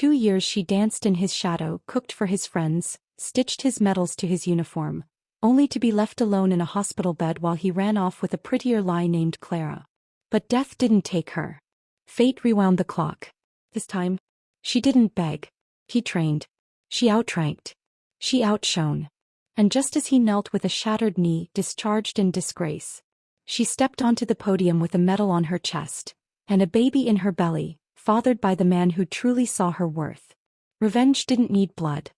2 years she danced in his shadow, cooked for his friends, stitched his medals to his uniform, only to be left alone in a hospital bed while he ran off with a prettier lie named Clara. But death didn't take her. Fate rewound the clock. This time, she didn't beg. He trained. She outranked. She outshone. And just as he knelt with a shattered knee, discharged in disgrace, she stepped onto the podium with a medal on her chest, and a baby in her belly, fathered by the man who truly saw her worth. Revenge didn't need blood.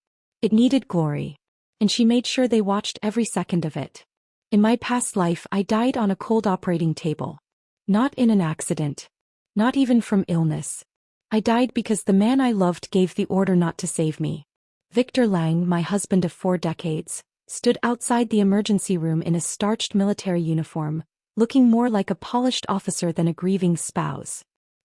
It needed glory. And she made sure they watched every second of it. In my past life, I died on a cold operating table. Not in an accident. Not even from illness. I died because the man I loved gave the order not to save me. Victor Lang, my husband of 4 decades, stood outside the emergency room in a starched military uniform, looking more like a polished officer than a grieving spouse.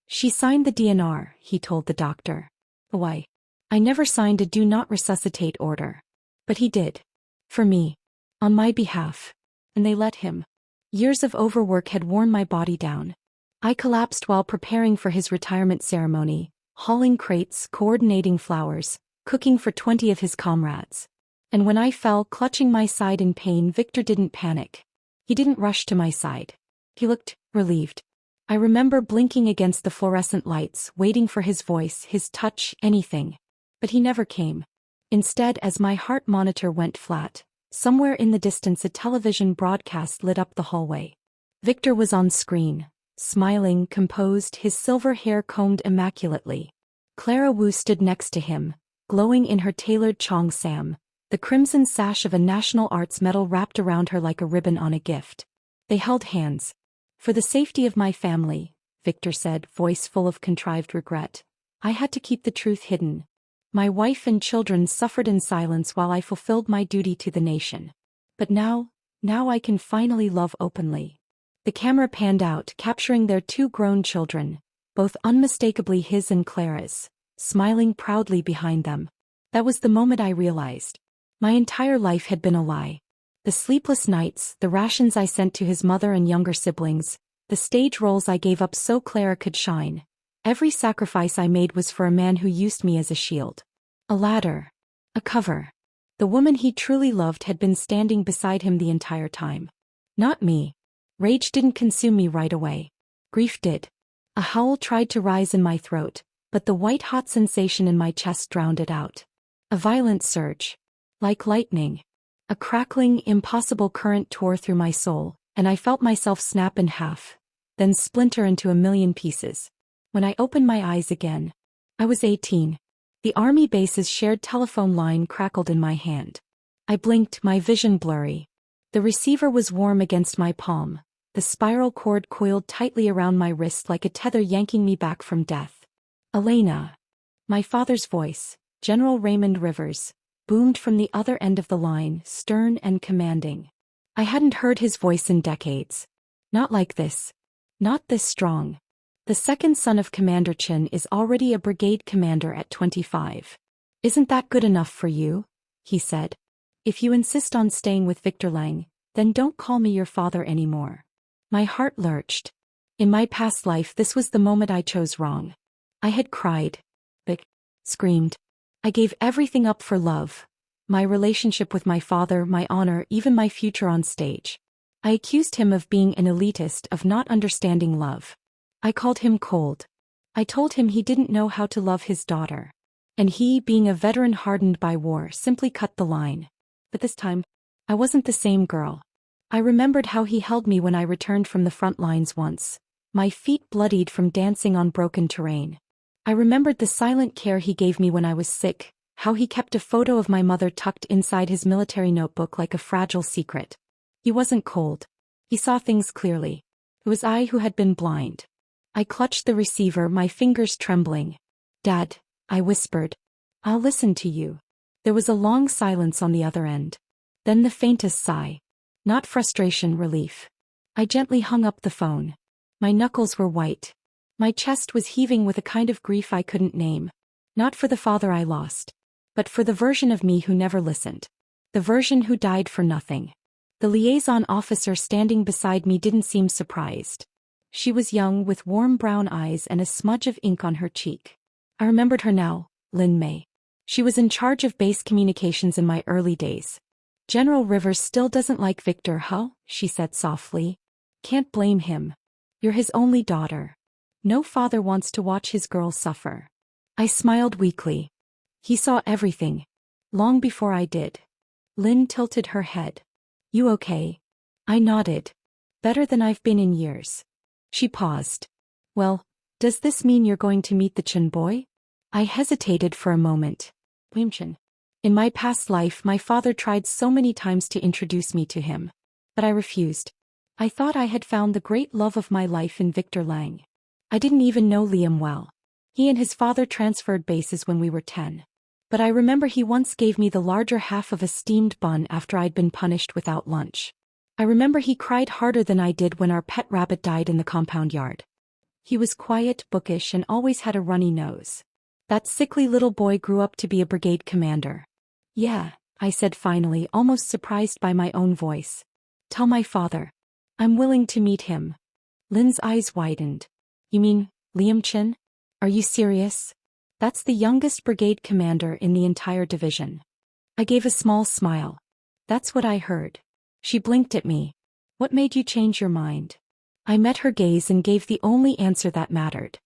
She signed the DNR, he told the doctor. Why? I never signed a do not resuscitate order. But he did. For me. On my behalf. And they let him. Years of overwork had worn my body down. I collapsed while preparing for his retirement ceremony, hauling crates, coordinating flowers, cooking for 20 of his comrades. And when I fell, clutching my side in pain, Victor didn't panic. He didn't rush to my side. He looked relieved. I remember blinking against the fluorescent lights, waiting for his voice, his touch, anything. But he never came. Instead, as my heart monitor went flat, somewhere in the distance a television broadcast lit up the hallway. Victor was on screen, smiling, composed, his silver hair combed immaculately. Clara Wu stood next to him, glowing in her tailored cheongsam, the crimson sash of a National Arts medal wrapped around her like a ribbon on a gift. They held hands. For the safety of my family, Victor said, voice full of contrived regret, I had to keep the truth hidden. My wife and children suffered in silence while I fulfilled my duty to the nation. But now I can finally love openly. The camera panned out, capturing their 2 grown children, both unmistakably his and Clara's, smiling proudly behind them. That was the moment I realized. My entire life had been a lie. The sleepless nights, the rations I sent to his mother and younger siblings, the stage roles I gave up so Clara could shine. Every sacrifice I made was for a man who used me as a shield. A ladder. A cover. The woman he truly loved had been standing beside him the entire time. Not me. Rage didn't consume me right away. Grief did. A howl tried to rise in my throat, but the white-hot sensation in my chest drowned it out. A violent surge. Like lightning. A crackling, impossible current tore through my soul, and I felt myself snap in half, then splinter into a million pieces. When I opened my eyes again, I was 18. The army base's shared telephone line crackled in my hand. I blinked, my vision blurry. The receiver was warm against my palm, the spiral cord coiled tightly around my wrist like a tether yanking me back from death. Elena. My father's voice, General Raymond Rivers, boomed from the other end of the line, stern and commanding. I hadn't heard his voice in decades. Not like this. Not this strong. The second son of Commander Chin is already a brigade commander at 25. Isn't that good enough for you? He said. If you insist on staying with Victor Lang, then don't call me your father anymore. My heart lurched. In my past life, this was the moment I chose wrong. I had cried. Screamed. I gave everything up for love. My relationship with my father, my honor, even my future on stage. I accused him of being an elitist, of not understanding love. I called him cold. I told him he didn't know how to love his daughter. And he, being a veteran hardened by war, simply cut the line. But this time, I wasn't the same girl. I remembered how he held me when I returned from the front lines once, my feet bloodied from dancing on broken terrain. I remembered the silent care he gave me when I was sick, how he kept a photo of my mother tucked inside his military notebook like a fragile secret. He wasn't cold. He saw things clearly. It was I who had been blind. I clutched the receiver, my fingers trembling. Dad, I whispered. I'll listen to you. There was a long silence on the other end. Then the faintest sigh. Not frustration, relief. I gently hung up the phone. My knuckles were white. My chest was heaving with a kind of grief I couldn't name. Not for the father I lost, but for the version of me who never listened. The version who died for nothing. The liaison officer standing beside me didn't seem surprised. She was young, with warm brown eyes and a smudge of ink on her cheek. I remembered her now, Lin Mei. She was in charge of base communications in my early days. General Rivers still doesn't like Victor, huh? She said softly. Can't blame him. You're his only daughter. No father wants to watch his girl suffer. I smiled weakly. He saw everything. Long before I did. Lin tilted her head. You okay? I nodded. Better than I've been in years. She paused. Well, does this mean you're going to meet the Chen boy? I hesitated for a moment. Chen. In my past life, my father tried so many times to introduce me to him. But I refused. I thought I had found the great love of my life in Victor Lang. I didn't even know Liam well. He and his father transferred bases when we were 10. But I remember he once gave me the larger half of a steamed bun after I'd been punished without lunch. I remember he cried harder than I did when our pet rabbit died in the compound yard. He was quiet, bookish, and always had a runny nose. That sickly little boy grew up to be a brigade commander. Yeah, I said finally, almost surprised by my own voice. Tell my father. I'm willing to meet him. Lin's eyes widened. You mean, Liam Chen? Are you serious? That's the youngest brigade commander in the entire division. I gave a small smile. That's what I heard. She blinked at me. What made you change your mind? I met her gaze and gave the only answer that mattered.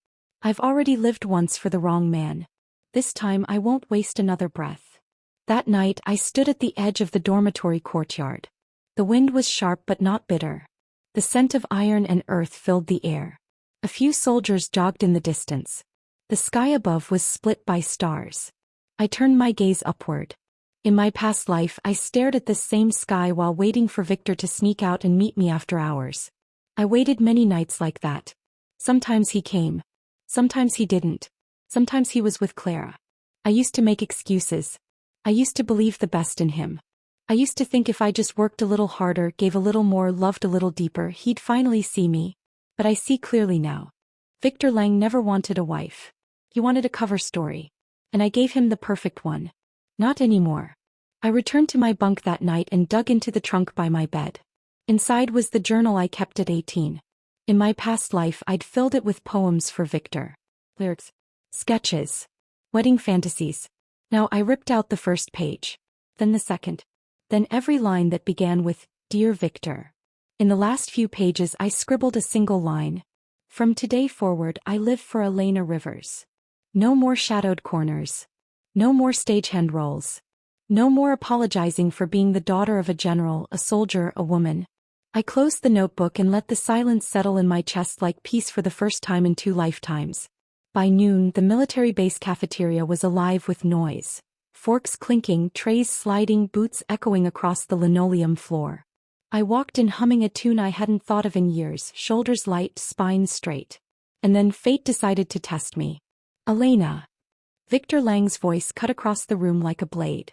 I've already lived once for the wrong man. This time I won't waste another breath. That night I stood at the edge of the dormitory courtyard. The wind was sharp but not bitter. The scent of iron and earth filled the air. A few soldiers jogged in the distance. The sky above was split by stars. I turned my gaze upward. In my past life I stared at this same sky while waiting for Victor to sneak out and meet me after hours. I waited many nights like that. Sometimes he came. Sometimes he didn't. Sometimes he was with Clara. I used to make excuses. I used to believe the best in him. I used to think if I just worked a little harder, gave a little more, loved a little deeper, he'd finally see me. But I see clearly now. Victor Lang never wanted a wife. He wanted a cover story. And I gave him the perfect one. Not anymore. I returned to my bunk that night and dug into the trunk by my bed. Inside was the journal I kept at 18. In my past life I'd filled it with poems for Victor. Lyrics. Sketches. Wedding fantasies. Now I ripped out the first page. Then the second. Then every line that began with, Dear Victor. In the last few pages I scribbled a single line. From today forward I live for Elena Rivers. No more shadowed corners. No more stagehand roles. No more apologizing for being the daughter of a general, a soldier, a woman. I closed the notebook and let the silence settle in my chest like peace for the first time in 2 lifetimes. By noon, the military base cafeteria was alive with noise. Forks clinking, trays sliding, boots echoing across the linoleum floor. I walked in humming a tune I hadn't thought of in years, shoulders light, spine straight. And then fate decided to test me. Elena. Victor Lang's voice cut across the room like a blade.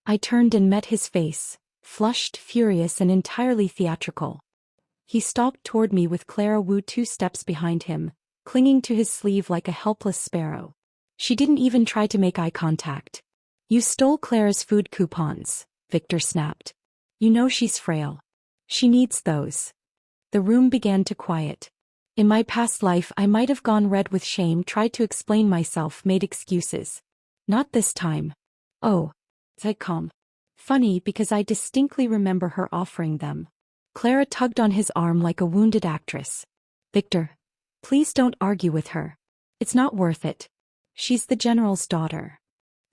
I turned and met his face, flushed, furious, and entirely theatrical. He stalked toward me with Clara Wu 2 steps behind him, clinging to his sleeve like a helpless sparrow. She didn't even try to make eye contact. You stole Clara's food coupons, Victor snapped. You know she's frail. She needs those. The room began to quiet. In my past life I might have gone red with shame, tried to explain myself, made excuses. Not this time. Oh. Said calm. Funny because I distinctly remember her offering them. Clara tugged on his arm like a wounded actress. Victor. Please don't argue with her. It's not worth it. She's the general's daughter.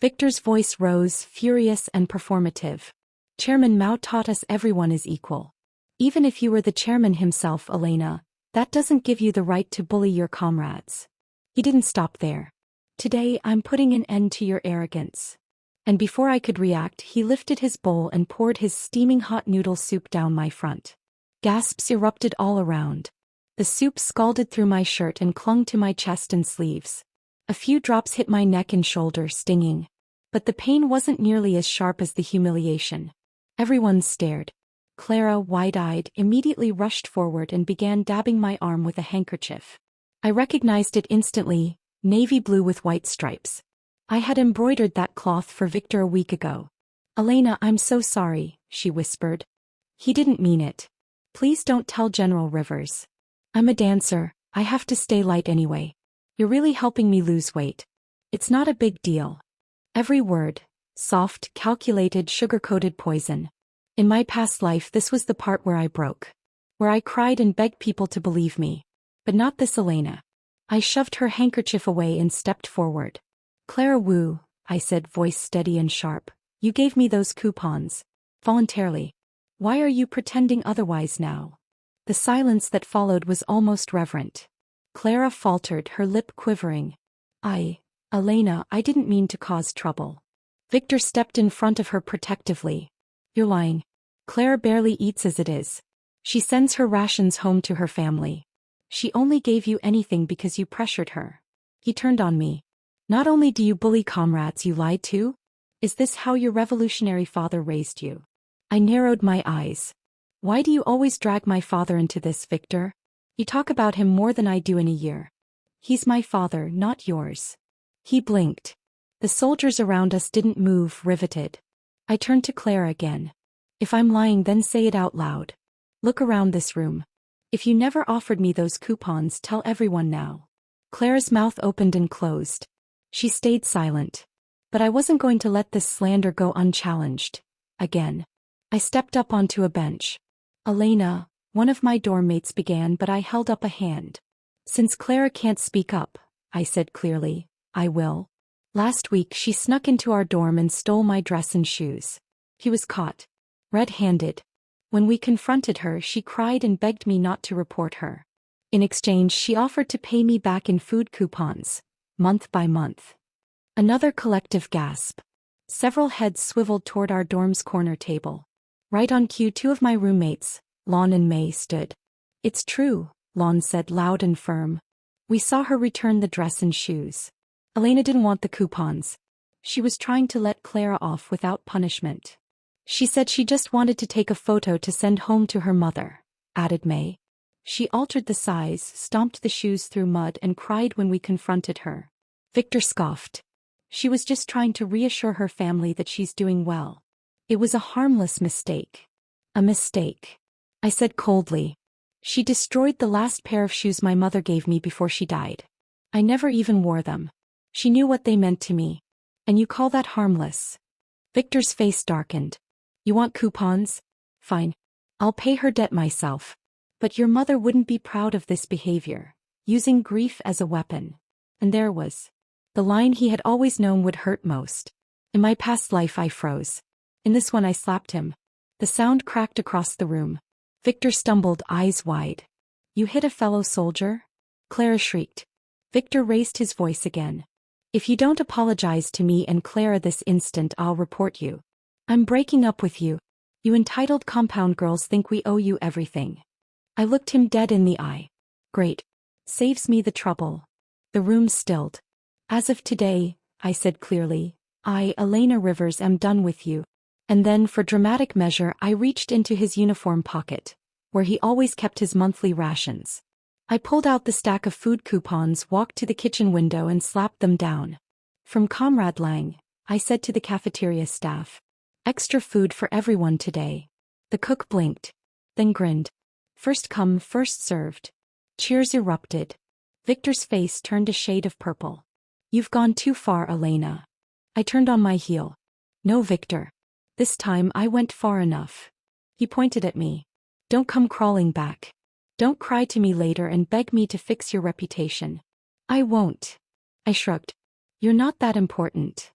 Victor's voice rose, furious and performative. Chairman Mao taught us everyone is equal. Even if you were the chairman himself, Elena, that doesn't give you the right to bully your comrades. He didn't stop there. Today I'm putting an end to your arrogance. And before I could react, he lifted his bowl and poured his steaming hot noodle soup down my front. Gasps erupted all around. The soup scalded through my shirt and clung to my chest and sleeves. A few drops hit my neck and shoulder, stinging. But the pain wasn't nearly as sharp as the humiliation. Everyone stared. Clara, wide-eyed, immediately rushed forward and began dabbing my arm with a handkerchief. I recognized it instantly, navy blue with white stripes. I had embroidered that cloth for Victor a week ago. Elena, I'm so sorry, she whispered. He didn't mean it. Please don't tell General Rivers. I'm a dancer, I have to stay light anyway. You're really helping me lose weight. It's not a big deal. Every word, soft, calculated, sugar-coated poison. In my past life, this was the part where I broke. Where I cried and begged people to believe me. But not this Elena. I shoved her handkerchief away and stepped forward. Clara Wu, I said, voice steady and sharp. You gave me those coupons. Voluntarily. Why are you pretending otherwise now? The silence that followed was almost reverent. Clara faltered, her lip quivering. Elena, I didn't mean to cause trouble. Victor stepped in front of her protectively. You're lying. Clara barely eats as it is. She sends her rations home to her family. She only gave you anything because you pressured her. He turned on me. Not only do you bully comrades, you lied too? Is this how your revolutionary father raised you? I narrowed my eyes. Why do you always drag my father into this, Victor? You talk about him more than I do in a year. He's my father, not yours. He blinked. The soldiers around us didn't move, riveted. I turned to Clara again. If I'm lying, then say it out loud. Look around this room. If you never offered me those coupons, tell everyone now. Clara's mouth opened and closed. She stayed silent. But I wasn't going to let this slander go unchallenged. Again. I stepped up onto a bench. Elena, one of my dorm mates began, but I held up a hand. Since Clara can't speak up, I said clearly, I will. Last week she snuck into our dorm and stole my dress and shoes. He was caught. Red-handed. When we confronted her, she cried and begged me not to report her. In exchange, she offered to pay me back in food coupons, month by month. Another collective gasp. Several heads swiveled toward our dorm's corner table. Right on cue, two of my roommates, Lon and May, stood. It's true, Lon said loud and firm. We saw her return the dress and shoes. Elena didn't want the coupons. She was trying to let Clara off without punishment. She said she just wanted to take a photo to send home to her mother, added May. She altered the size, stomped the shoes through mud, and cried when we confronted her. Victor scoffed. She was just trying to reassure her family that she's doing well. It was a harmless mistake. A mistake. I said coldly. She destroyed the last pair of shoes my mother gave me before she died. I never even wore them. She knew what they meant to me. And you call that harmless? Victor's face darkened. You want coupons? Fine. I'll pay her debt myself. But your mother wouldn't be proud of this behavior. Using grief as a weapon. And there was the line he had always known would hurt most. In my past life I froze. In this one I slapped him. The sound cracked across the room. Victor stumbled, eyes wide. You hit a fellow soldier? Clara shrieked. Victor raised his voice again. If you don't apologize to me and Clara this instant, I'll report you. I'm breaking up with you. You entitled compound girls think we owe you everything. I looked him dead in the eye. Great. Saves me the trouble. The room stilled. As of today, I said clearly, I, Elena Rivers, am done with you. And then, for dramatic measure, I reached into his uniform pocket, where he always kept his monthly rations. I pulled out the stack of food coupons, walked to the kitchen window, and slapped them down. From Comrade Lang, I said to the cafeteria staff. Extra food for everyone today. The cook blinked, then grinned. First come, first served. Cheers erupted. Victor's face turned a shade of purple. You've gone too far, Elena. I turned on my heel. No, Victor. This time I went far enough. He pointed at me. Don't come crawling back. Don't cry to me later and beg me to fix your reputation. I won't. I shrugged. You're not that important.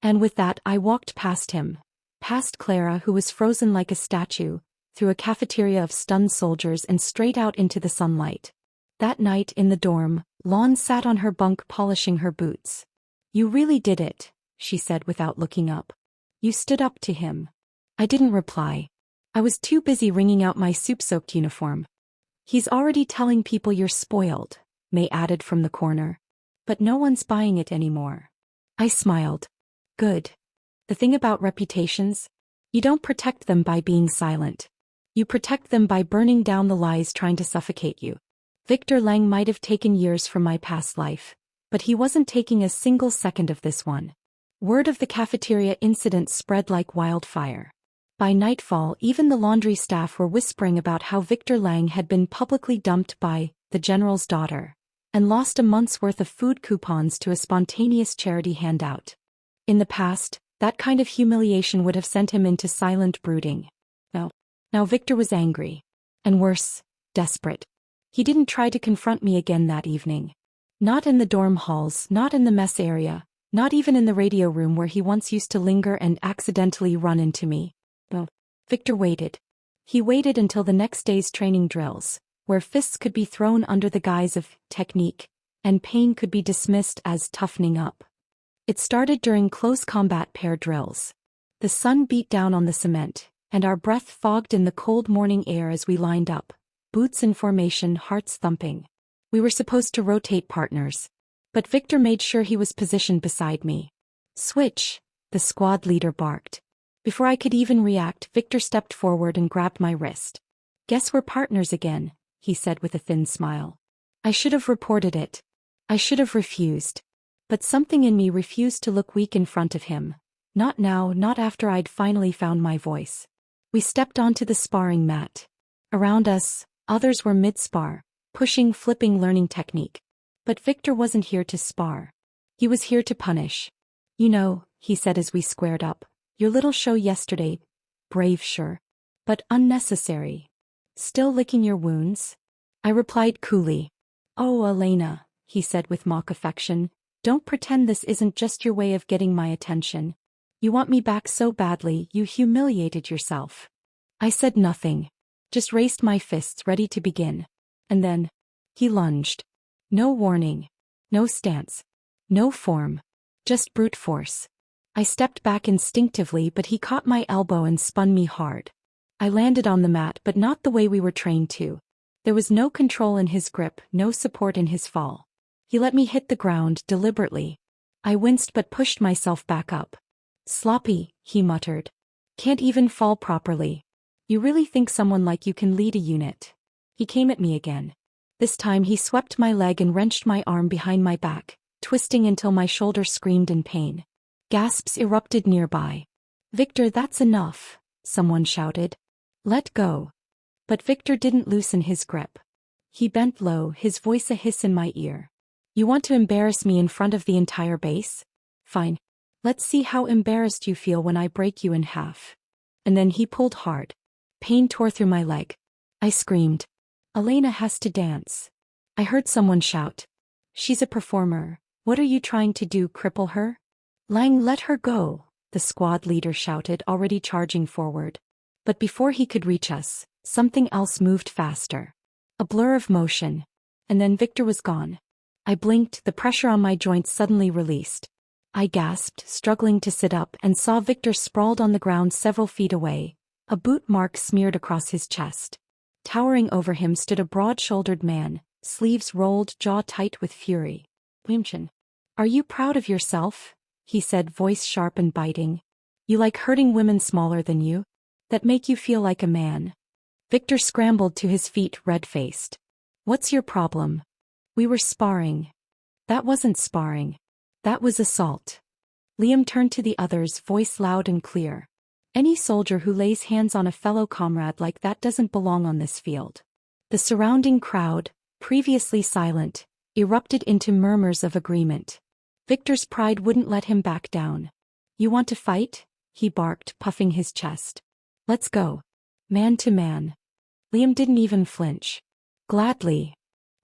And with that I walked past him. Past Clara, who was frozen like a statue, through a cafeteria of stunned soldiers and straight out into the sunlight. That night in the dorm, Lon sat on her bunk polishing her boots. You really did it, she said without looking up. You stood up to him. I didn't reply. I was too busy wringing out my soup-soaked uniform. He's already telling people you're spoiled, May added from the corner. But no one's buying it anymore. I smiled. Good. The thing about reputations? You don't protect them by being silent. You protect them by burning down the lies trying to suffocate you. Victor Lang might have taken years from my past life, but he wasn't taking a single second of this one. Word of the cafeteria incident spread like wildfire. By nightfall, even the laundry staff were whispering about how Victor Lang had been publicly dumped by the general's daughter and lost a month's worth of food coupons to a spontaneous charity handout. In the past, that kind of humiliation would have sent him into silent brooding. Now Victor was angry. And worse, desperate. He didn't try to confront me again that evening. Not in the dorm halls, not in the mess area, not even in the radio room where he once used to linger and accidentally run into me. Victor waited. He waited until the next day's training drills, where fists could be thrown under the guise of technique, and pain could be dismissed as toughening up. It started during close combat pair drills. The sun beat down on the cement, and our breath fogged in the cold morning air as we lined up, boots in formation, hearts thumping. We were supposed to rotate partners, but Victor made sure he was positioned beside me. "Switch," the squad leader barked. Before I could even react, Victor stepped forward and grabbed my wrist. "Guess we're partners again," he said with a thin smile. I should have reported it. I should have refused. But something in me refused to look weak in front of him. Not now, not after I'd finally found my voice. We stepped onto the sparring mat. Around us, others were mid-spar, pushing, flipping, learning technique. But Victor wasn't here to spar. He was here to punish. "You know," he said as we squared up, "your little show yesterday, brave sure, but unnecessary. Still licking your wounds?" I replied coolly. "Oh, Elena," he said with mock affection, "don't pretend this isn't just your way of getting my attention. You want me back so badly, you humiliated yourself." I said nothing. Just raised my fists ready to begin. And then, he lunged. No warning. No stance. No form. Just brute force. I stepped back instinctively, but he caught my elbow and spun me hard. I landed on the mat, but not the way we were trained to. There was no control in his grip, no support in his fall. He let me hit the ground deliberately. I winced but pushed myself back up. "Sloppy," he muttered. "Can't even fall properly. You really think someone like you can lead a unit?" He came at me again. This time he swept my leg and wrenched my arm behind my back, twisting until my shoulder screamed in pain. Gasps erupted nearby. "Victor, that's enough," someone shouted. "Let go." But Victor didn't loosen his grip. He bent low, his voice a hiss in my ear. "You want to embarrass me in front of the entire base? Fine. Let's see how embarrassed you feel when I break you in half." And then he pulled hard. Pain tore through my leg. I screamed. "Elena has to dance." I heard someone shout. "She's a performer. What are you trying to do, cripple her?" "Lang, let her go," the squad leader shouted, already charging forward. But before he could reach us, something else moved faster. A blur of motion. And then Victor was gone. I blinked, the pressure on my joints suddenly released. I gasped, struggling to sit up, and saw Victor sprawled on the ground several feet away, a boot mark smeared across his chest. Towering over him stood a broad-shouldered man, sleeves rolled, jaw tight with fury. "Wimchen, are you proud of yourself?" he said, voice sharp and biting. "You like hurting women smaller than you? That make you feel like a man?" Victor scrambled to his feet, red-faced. "What's your problem?" "We were sparring." "That wasn't sparring. That was assault." Liam turned to the others, voice loud and clear. "Any soldier who lays hands on a fellow comrade like that doesn't belong on this field." The surrounding crowd, previously silent, erupted into murmurs of agreement. Victor's pride wouldn't let him back down. "You want to fight?" he barked, puffing his chest. "Let's go. Man to man." Liam didn't even flinch. "Gladly."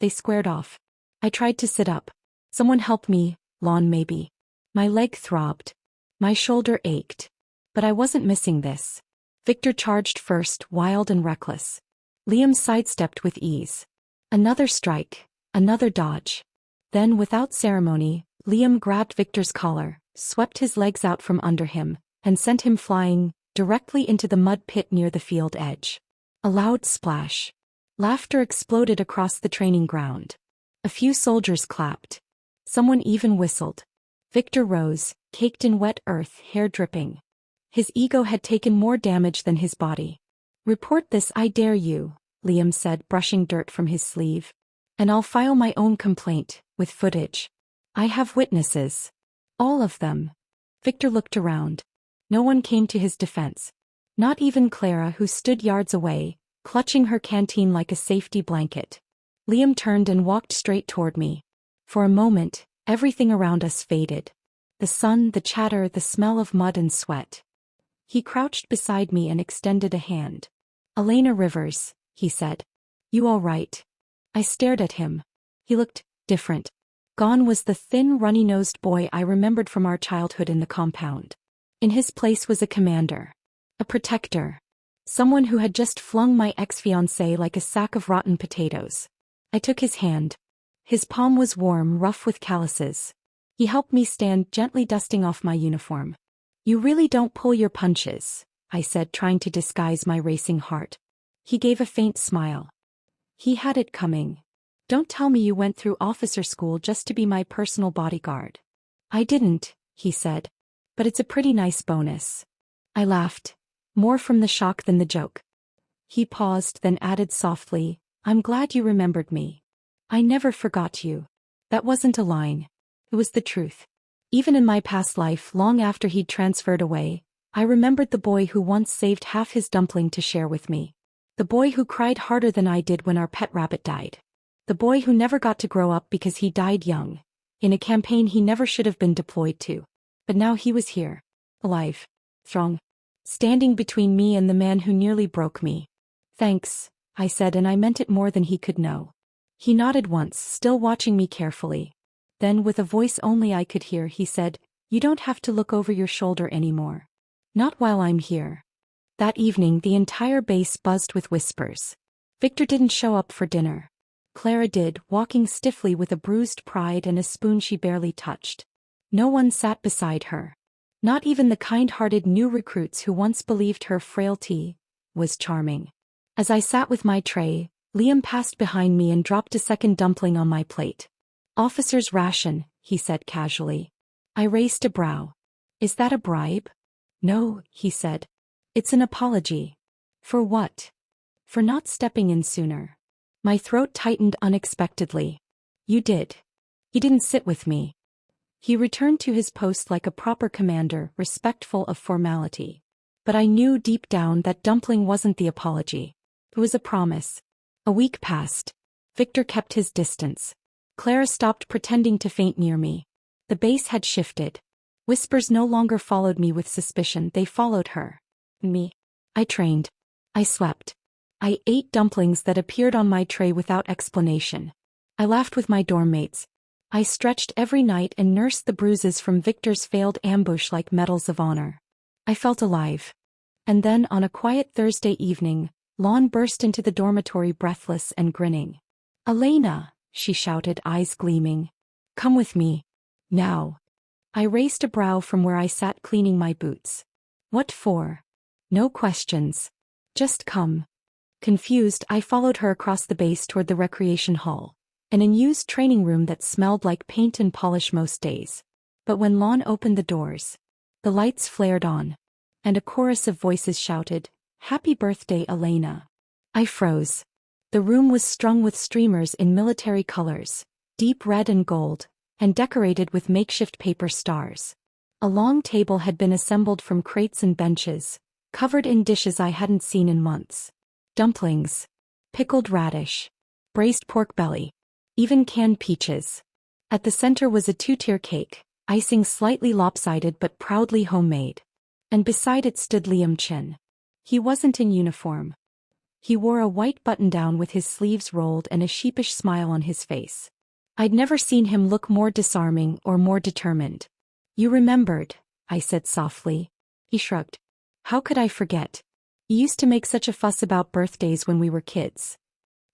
They squared off. I tried to sit up. "Someone help me, Lon maybe." My leg throbbed. My shoulder ached. But I wasn't missing this. Victor charged first, wild and reckless. Liam sidestepped with ease. Another strike. Another dodge. Then, without ceremony, Liam grabbed Victor's collar, swept his legs out from under him, and sent him flying, directly into the mud pit near the field edge. A loud splash. Laughter exploded across the training ground. A few soldiers clapped. Someone even whistled. Victor rose, caked in wet earth, hair dripping. His ego had taken more damage than his body. "Report this, I dare you," Liam said, brushing dirt from his sleeve. "And I'll file my own complaint, with footage. I have witnesses. All of them." Victor looked around. No one came to his defense. Not even Clara, who stood yards away, clutching her canteen like a safety blanket. Liam turned and walked straight toward me. For a moment, everything around us faded. The sun, the chatter, the smell of mud and sweat. He crouched beside me and extended a hand. "Elena Rivers," he said. "You all right?" I stared at him. He looked different. Gone was the thin, runny-nosed boy I remembered from our childhood in the compound. In his place was a commander. A protector. Someone who had just flung my ex-fiancé like a sack of rotten potatoes. I took his hand. His palm was warm, rough with calluses. He helped me stand, gently dusting off my uniform. "You really don't pull your punches," I said, trying to disguise my racing heart. He gave a faint smile. He had it coming. "Don't tell me you went through officer school just to be my personal bodyguard." "I didn't," he said. "But it's a pretty nice bonus." I laughed. More from the shock than the joke. He paused, then added softly, "I'm glad you remembered me. I never forgot you." That wasn't a line. It was the truth. Even in my past life, long after he'd transferred away, I remembered the boy who once saved half his dumpling to share with me. The boy who cried harder than I did when our pet rabbit died. The boy who never got to grow up because he died young, in a campaign he never should have been deployed to. But now he was here. Alive. Strong. Standing between me and the man who nearly broke me. "Thanks," I said, and I meant it more than he could know. He nodded once, still watching me carefully. Then, with a voice only I could hear, he said, "You don't have to look over your shoulder anymore. Not while I'm here." That evening the entire base buzzed with whispers. Victor didn't show up for dinner. Clara did, walking stiffly with a bruised pride and a spoon she barely touched. No one sat beside her. Not even the kind-hearted new recruits who once believed her frailty was charming. As I sat with my tray, Liam passed behind me and dropped a second dumpling on my plate. "Officer's ration," he said casually. I raised a brow. "Is that a bribe?" "No," he said. "It's an apology." "For what?" "For not stepping in sooner." My throat tightened unexpectedly. "You did." He didn't sit with me. He returned to his post like a proper commander, respectful of formality. But I knew deep down that dumpling wasn't the apology. It was a promise. A week passed. Victor kept his distance. Clara stopped pretending to faint near me. The base had shifted. Whispers no longer followed me with suspicion, they followed her. Me. I trained. I slept. I ate dumplings that appeared on my tray without explanation. I laughed with my dorm mates. I stretched every night and nursed the bruises from Victor's failed ambush like medals of honor. I felt alive. And then, on a quiet Thursday evening, Lon burst into the dormitory breathless and grinning. "Elena," she shouted, eyes gleaming. "Come with me. Now." I raised a brow from where I sat cleaning my boots. "What for?" "No questions. Just come." Confused, I followed her across the base toward the recreation hall, an unused training room that smelled like paint and polish most days. But when Lon opened the doors, the lights flared on, and a chorus of voices shouted, "Happy birthday, Elena." I froze. The room was strung with streamers in military colors, deep red and gold, and decorated with makeshift paper stars. A long table had been assembled from crates and benches, covered in dishes I hadn't seen in months. Dumplings, pickled radish, braised pork belly, even canned peaches. At the center was a two-tier cake, icing slightly lopsided but proudly homemade. And beside it stood Liam Chin. He wasn't in uniform. He wore a white button-down with his sleeves rolled and a sheepish smile on his face. I'd never seen him look more disarming or more determined. "You remembered," I said softly. He shrugged. "How could I forget? You used to make such a fuss about birthdays when we were kids."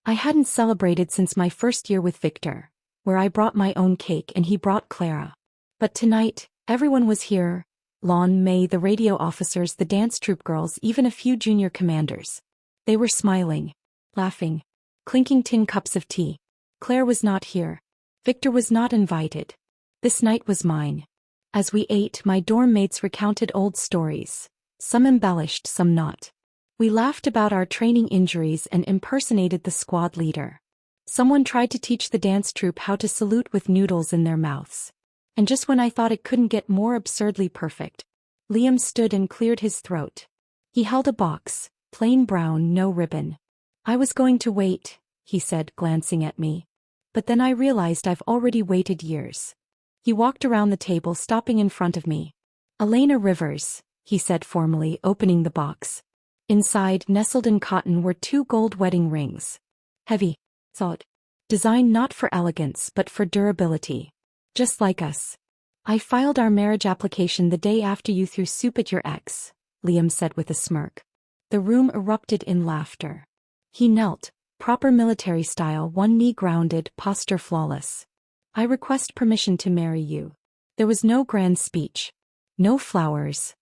I hadn't celebrated since my first year with Victor, where I brought my own cake and he brought Clara. But tonight, everyone was here. Lon, May, the radio officers, the dance troupe girls, even a few junior commanders. They were smiling, laughing, clinking tin cups of tea. Claire was not here. Victor was not invited. This night was mine. As we ate, my dorm mates recounted old stories, some embellished, some not. We laughed about our training injuries and impersonated the squad leader. Someone tried to teach the dance troupe how to salute with noodles in their mouths. And just when I thought it couldn't get more absurdly perfect, Liam stood and cleared his throat. He held a box, plain brown, no ribbon. "I was going to wait," he said, glancing at me. "But then I realized I've already waited years." He walked around the table, stopping in front of me. Elena Rivers, he said formally, opening the box. Inside, nestled in cotton, were 2 gold wedding rings. Heavy, thought. Designed not for elegance but for durability. Just like us. I filed our marriage application the day after you threw soup at your ex, Liam said with a smirk. The room erupted in laughter. He knelt, proper military style, one knee grounded, posture flawless. I request permission to marry you. There was no grand speech. No flowers.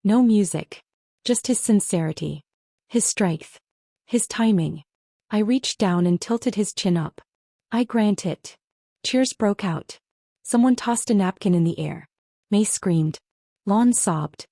No music. Just his sincerity. His strength. His timing. I reached down and tilted his chin up. I grant it. Cheers broke out. Someone tossed a napkin in the air. May screamed. Lon sobbed.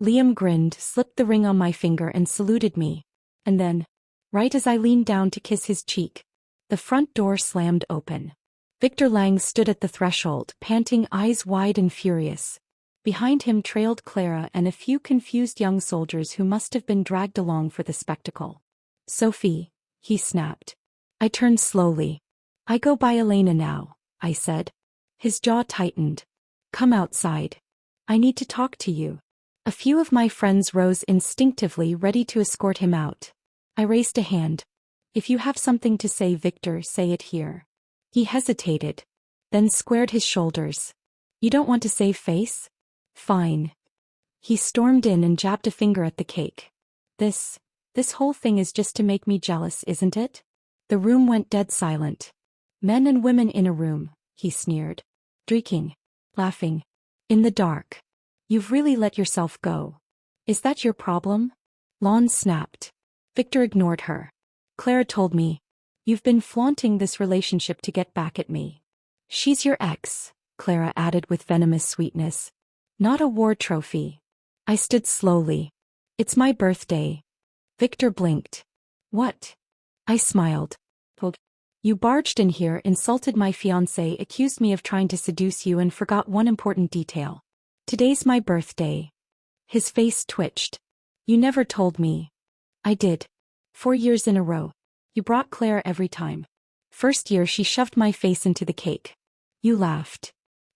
Liam grinned, slipped the ring on my finger and saluted me. And then, right as I leaned down to kiss his cheek, the front door slammed open. Victor Lang stood at the threshold, panting, eyes wide and furious. Behind him trailed Clara and a few confused young soldiers who must have been dragged along for the spectacle. Sophie, he snapped. I turned slowly. I go by Elena now, I said. His jaw tightened. Come outside. I need to talk to you. A few of my friends rose instinctively, ready to escort him out. I raised a hand. If you have something to say, Victor, say it here. He hesitated. Then squared his shoulders. You don't want to save face? Fine. He stormed in and jabbed a finger at the cake. This whole thing is just to make me jealous, isn't it? The room went dead silent. Men and women in a room, he sneered. Shrieking. Laughing. In the dark. You've really let yourself go. Is that your problem? Lon snapped. Victor ignored her. Clara told me. You've been flaunting this relationship to get back at me. She's your ex, Clara added with venomous sweetness. Not a war trophy. I stood slowly. It's my birthday. Victor blinked. What? I smiled. You barged in here, insulted my fiancé, accused me of trying to seduce you, and forgot one important detail. Today's my birthday. His face twitched. You never told me. I did. 4 years in a row. You brought Claire every time. First year she shoved my face into the cake. You laughed.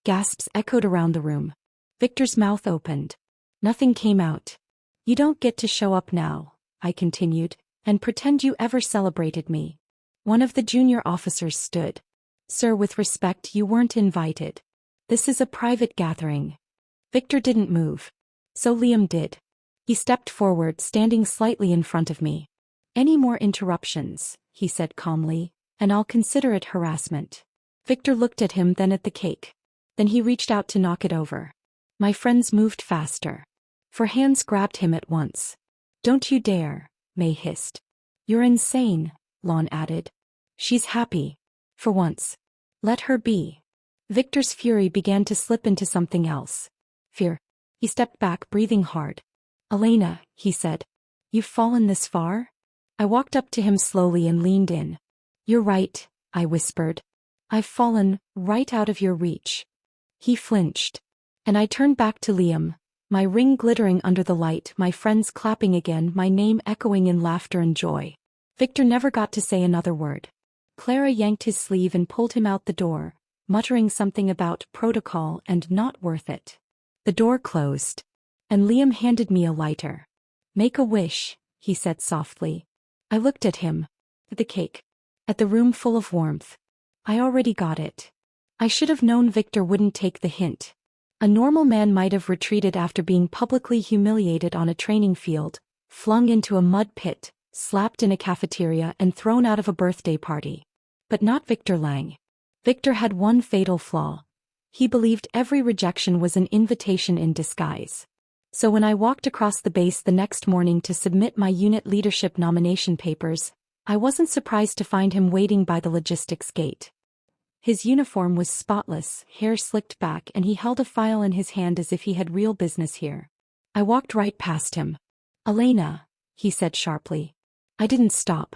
Gasps echoed around the room. Victor's mouth opened. Nothing came out. You don't get to show up now, I continued, and pretend you ever celebrated me. One of the junior officers stood. Sir, with respect, you weren't invited. This is a private gathering. Victor didn't move. So Liam did. He stepped forward, standing slightly in front of me. Any more interruptions, he said calmly, and I'll consider it harassment. Victor looked at him, then at the cake. Then he reached out to knock it over. My friends moved faster. 4 hands grabbed him at once. Don't you dare, May hissed. You're insane, Lon added. She's happy. For once. Let her be. Victor's fury began to slip into something else. Fear. He stepped back, breathing hard. Elena, he said. You've fallen this far? I walked up to him slowly and leaned in. You're right, I whispered. I've fallen right out of your reach. He flinched. And I turned back to Liam, my ring glittering under the light, my friends clapping again, my name echoing in laughter and joy. Victor never got to say another word. Clara yanked his sleeve and pulled him out the door, muttering something about protocol and not worth it. The door closed. And Liam handed me a lighter. Make a wish, he said softly. I looked at him. At the cake. At the room full of warmth. I already got it. I should have known Victor wouldn't take the hint. A normal man might have retreated after being publicly humiliated on a training field, flung into a mud pit, slapped in a cafeteria and thrown out of a birthday party. But not Victor Lang. Victor had one fatal flaw. He believed every rejection was an invitation in disguise. So when I walked across the base the next morning to submit my unit leadership nomination papers, I wasn't surprised to find him waiting by the logistics gate. His uniform was spotless, hair slicked back, and he held a file in his hand as if he had real business here. I walked right past him. Elena, he said sharply. I didn't stop.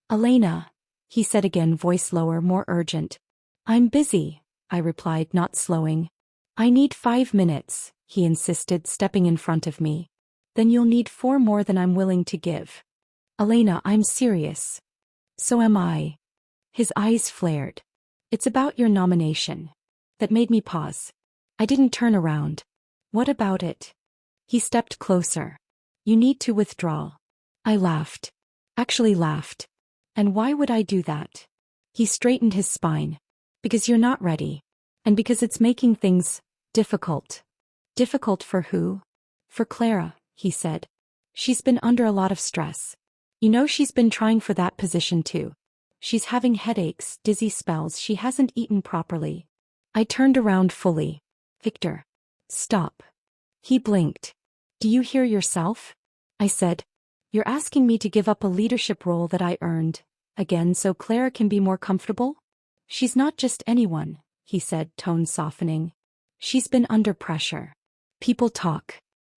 Elena, he said again, voice lower, more urgent. I'm busy, I replied, not slowing. I need 5 minutes, he insisted, stepping in front of me. Then you'll need 4 more than I'm willing to give. Elena, I'm serious. So am I. His eyes flared. It's about your nomination. That made me pause. I didn't turn around. What about it? He stepped closer. You need to withdraw. I laughed. Actually laughed. And why would I do that? He straightened his spine. Because you're not ready. And because it's making things difficult. Difficult for who? For Clara, he said. She's been under a lot of stress. You know, she's been trying for that position too. She's having headaches, dizzy spells, she hasn't eaten properly. I turned around fully. Victor. Stop. He blinked. Do you hear yourself? I said. You're asking me to give up a leadership role that I earned, again, so Clara can be more comfortable? She's not just anyone, he said, tone softening. She's been under pressure. People talk.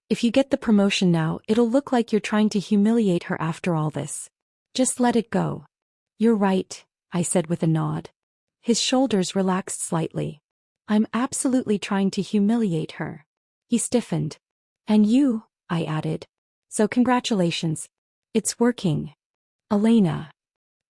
If you get the promotion now, it'll look like you're trying to humiliate her after all this. Just let it go. You're right, I said with a nod. His shoulders relaxed slightly. I'm absolutely trying to humiliate her. He stiffened. And you, I added. So congratulations. It's working. Elena.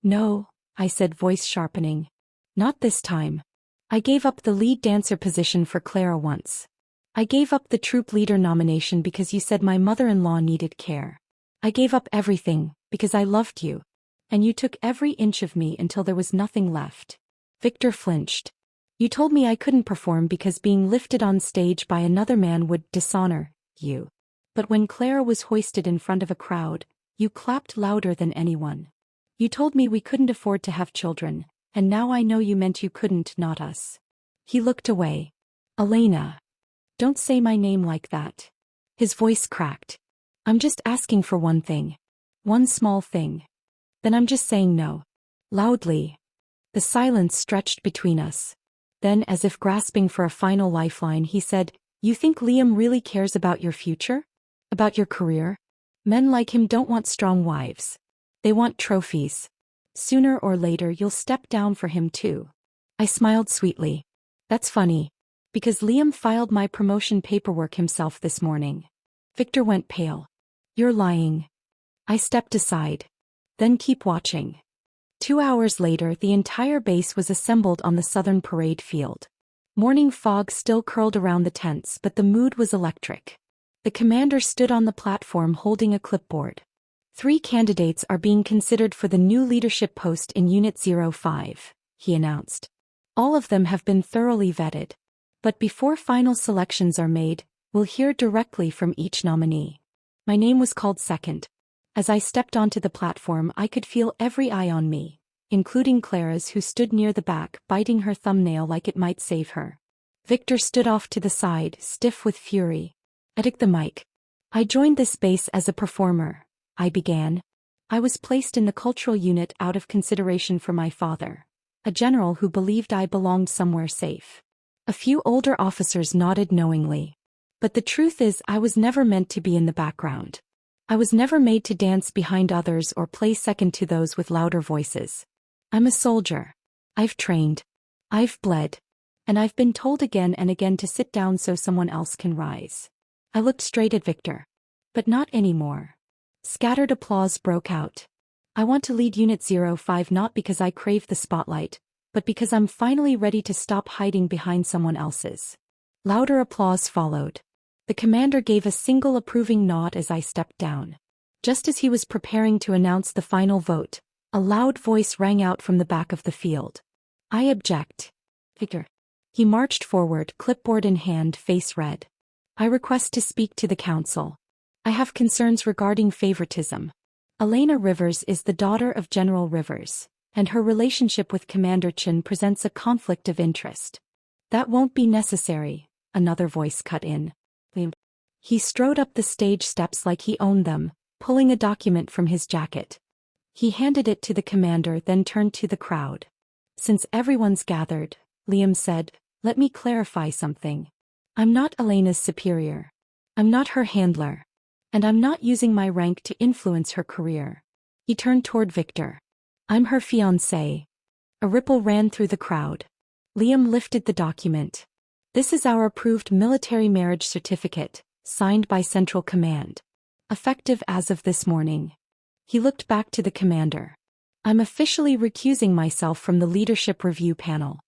No, I said, voice sharpening. Not this time. I gave up the lead dancer position for Clara once. I gave up the troop leader nomination because you said my mother-in-law needed care. I gave up everything because I loved you. And you took every inch of me until there was nothing left. Victor flinched. You told me I couldn't perform because being lifted on stage by another man would dishonor you. But when Clara was hoisted in front of a crowd, you clapped louder than anyone. You told me we couldn't afford to have children, and now I know you meant you couldn't, not us. He looked away. Elena. Don't say my name like that. His voice cracked. I'm just asking for one thing. One small thing. Then I'm just saying no. Loudly. The silence stretched between us. Then, as if grasping for a final lifeline, he said, You think Liam really cares about your future? About your career? Men like him don't want strong wives. They want trophies. Sooner or later you'll step down for him too. I smiled sweetly. That's funny. Because Liam filed my promotion paperwork himself this morning. Victor went pale. You're lying. I stepped aside. Then keep watching. 2 hours later, the entire base was assembled on the southern parade field. Morning fog still curled around the tents, but the mood was electric. The commander stood on the platform holding a clipboard. 3 candidates are being considered for the new leadership post in Unit 05, he announced. All of them have been thoroughly vetted. But before final selections are made, we'll hear directly from each nominee. My name was called second. As I stepped onto the platform, I could feel every eye on me, including Clara's, who stood near the back, biting her thumbnail like it might save her. Victor stood off to the side, stiff with fury. I took the mic. I joined this base as a performer, I began. I was placed in the cultural unit out of consideration for my father, a general who believed I belonged somewhere safe. A few older officers nodded knowingly. But the truth is, I was never meant to be in the background. I was never made to dance behind others or play second to those with louder voices. I'm a soldier. I've trained. I've bled. And I've been told again and again to sit down so someone else can rise. I looked straight at Victor. But not anymore. Scattered applause broke out. I want to lead Unit 05 not because I crave the spotlight, but because I'm finally ready to stop hiding behind someone else's. Louder applause followed. The commander gave a single approving nod as I stepped down. Just as he was preparing to announce the final vote, a loud voice rang out from the back of the field. I object. Victor. He marched forward, clipboard in hand, face red. I request to speak to the council. I have concerns regarding favoritism. Elena Rivers is the daughter of General Rivers, and her relationship with Commander Chin presents a conflict of interest. That won't be necessary, another voice cut in. He strode up the stage steps like he owned them, pulling a document from his jacket. He handed it to the commander, then turned to the crowd. Since everyone's gathered, Liam said, let me clarify something. I'm not Elena's superior. I'm not her handler. And I'm not using my rank to influence her career. He turned toward Victor. I'm her fiancé. A ripple ran through the crowd. Liam lifted the document. This is our approved military marriage certificate, signed by Central Command. Effective as of this morning. He looked back to the commander. I'm officially recusing myself from the leadership review panel.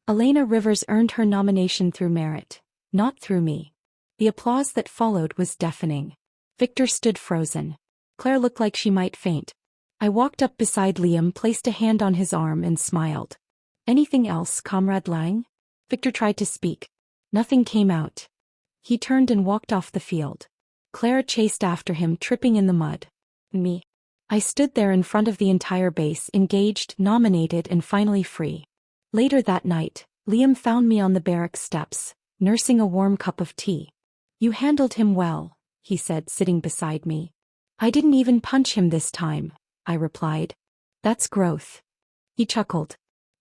Elena Rivers earned her nomination through merit, Not through me. The applause that followed was deafening. Victor stood frozen. Claire looked like she might faint. I walked up beside Liam, placed a hand on his arm and smiled. Anything else, Comrade Lang? Victor tried to speak. Nothing came out. He turned and walked off the field. Claire chased after him, tripping in the mud. Me. I stood there in front of the entire base, engaged, nominated, and finally free. Later that night, Liam found me on the barracks steps, nursing a warm cup of tea. You handled him well, he said, sitting beside me. I didn't even punch him this time, I replied. That's growth. He chuckled.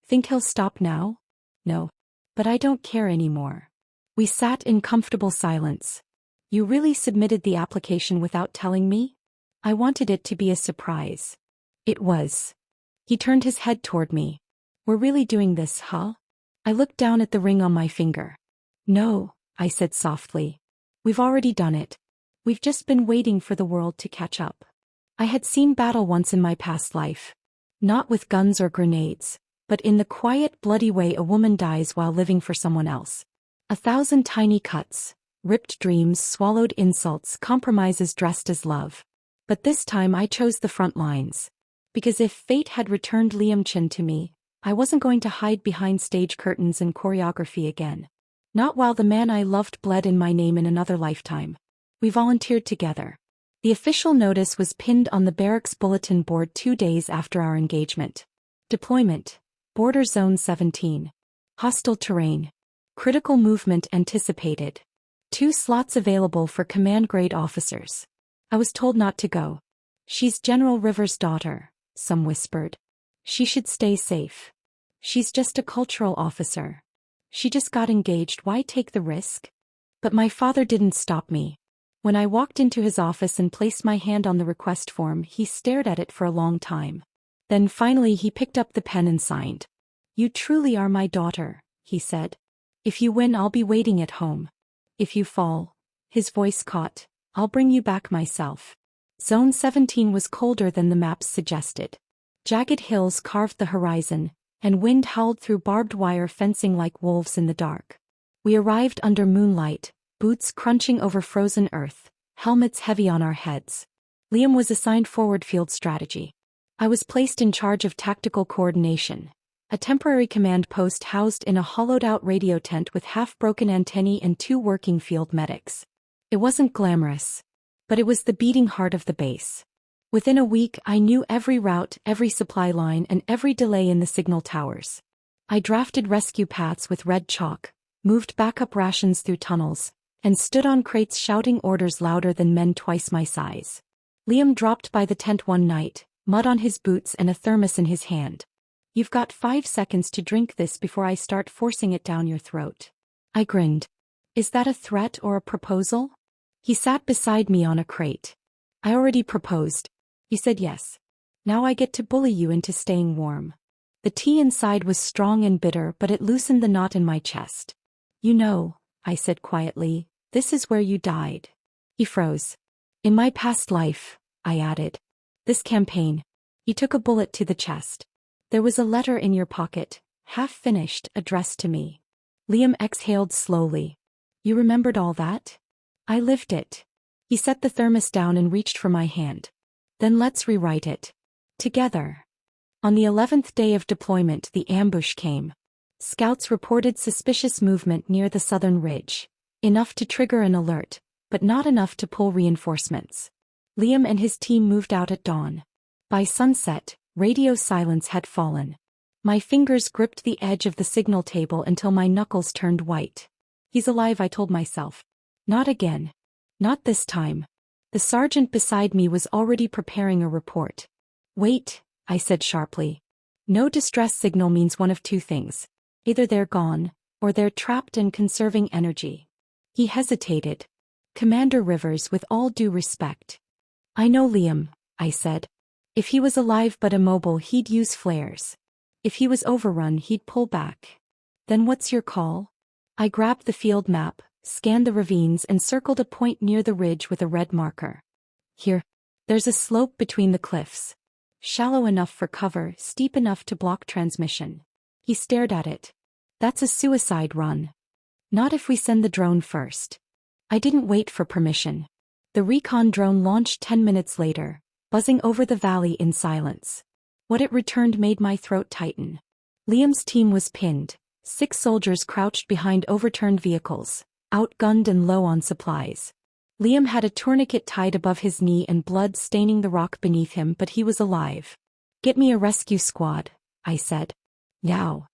Think he'll stop now? No. But I don't care anymore. We sat in comfortable silence. You really submitted the application without telling me? I wanted it to be a surprise. It was. He turned his head toward me. We're really doing this, huh? I looked down at the ring on my finger. No, I said softly. We've already done it. We've just been waiting for the world to catch up. I had seen battle once in my past life. Not with guns or grenades, but in the quiet, bloody way a woman dies while living for someone else. 1,000 tiny cuts, ripped dreams, swallowed insults, compromises dressed as love. But this time I chose the front lines. Because if fate had returned Liam Chin to me, I wasn't going to hide behind stage curtains and choreography again. Not while the man I loved bled in my name in another lifetime. We volunteered together. The official notice was pinned on the barracks bulletin board 2 days after our engagement. Deployment. Border Zone 17. Hostile terrain. Critical movement anticipated. 2 slots available for command-grade officers. I was told not to go. She's General Rivers' daughter, some whispered. She should stay safe. She's just a cultural officer. She just got engaged, why take the risk? But my father didn't stop me. When I walked into his office and placed my hand on the request form, he stared at it for a long time. Then finally he picked up the pen and signed. You truly are my daughter, he said. If you win, I'll be waiting at home. If you fall, his voice caught, I'll bring you back myself. Zone 17 was colder than the maps suggested. Jagged hills carved the horizon, and wind howled through barbed wire fencing like wolves in the dark. We arrived under moonlight, boots crunching over frozen earth, helmets heavy on our heads. Liam was assigned forward field strategy. I was placed in charge of tactical coordination, a temporary command post housed in a hollowed-out radio tent with half-broken antennae and 2 working field medics. It wasn't glamorous, but it was the beating heart of the base. Within a week, I knew every route, every supply line, and every delay in the signal towers. I drafted rescue paths with red chalk, moved backup rations through tunnels, and stood on crates shouting orders louder than men twice my size. Liam dropped by the tent one night, mud on his boots and a thermos in his hand. You've got 5 seconds to drink this before I start forcing it down your throat. I grinned. Is that a threat or a proposal? He sat beside me on a crate. I already proposed. You said yes. Now I get to bully you into staying warm. The tea inside was strong and bitter, but it loosened the knot in my chest. You know, I said quietly, this is where you died. He froze. In my past life, I added. This campaign. He took a bullet to the chest. There was a letter in your pocket, half finished, addressed to me. Liam exhaled slowly. You remembered all that? I lived it. He set the thermos down and reached for my hand. Then let's rewrite it. Together. On the 11th day of deployment, the ambush came. Scouts reported suspicious movement near the southern ridge. Enough to trigger an alert, but not enough to pull reinforcements. Liam and his team moved out at dawn. By sunset, radio silence had fallen. My fingers gripped the edge of the signal table until my knuckles turned white. He's alive, I told myself. Not again. Not this time. The sergeant beside me was already preparing a report. Wait, I said sharply. No distress signal means one of 2 things. Either they're gone, or they're trapped and conserving energy. He hesitated. Commander Rivers, with all due respect. I know Liam, I said. If he was alive but immobile, he'd use flares. If he was overrun, he'd pull back. Then what's your call? I grabbed the field map, scanned the ravines and circled a point near the ridge with a red marker. Here. There's a slope between the cliffs. Shallow enough for cover, steep enough to block transmission. He stared at it. That's a suicide run. Not if we send the drone first. I didn't wait for permission. The recon drone launched 10 minutes later, buzzing over the valley in silence. What it returned made my throat tighten. Liam's team was pinned, 6 soldiers crouched behind overturned vehicles, outgunned and low on supplies. Liam had a tourniquet tied above his knee and blood staining the rock beneath him, but he was alive. "Get me a rescue squad," I said. "Now."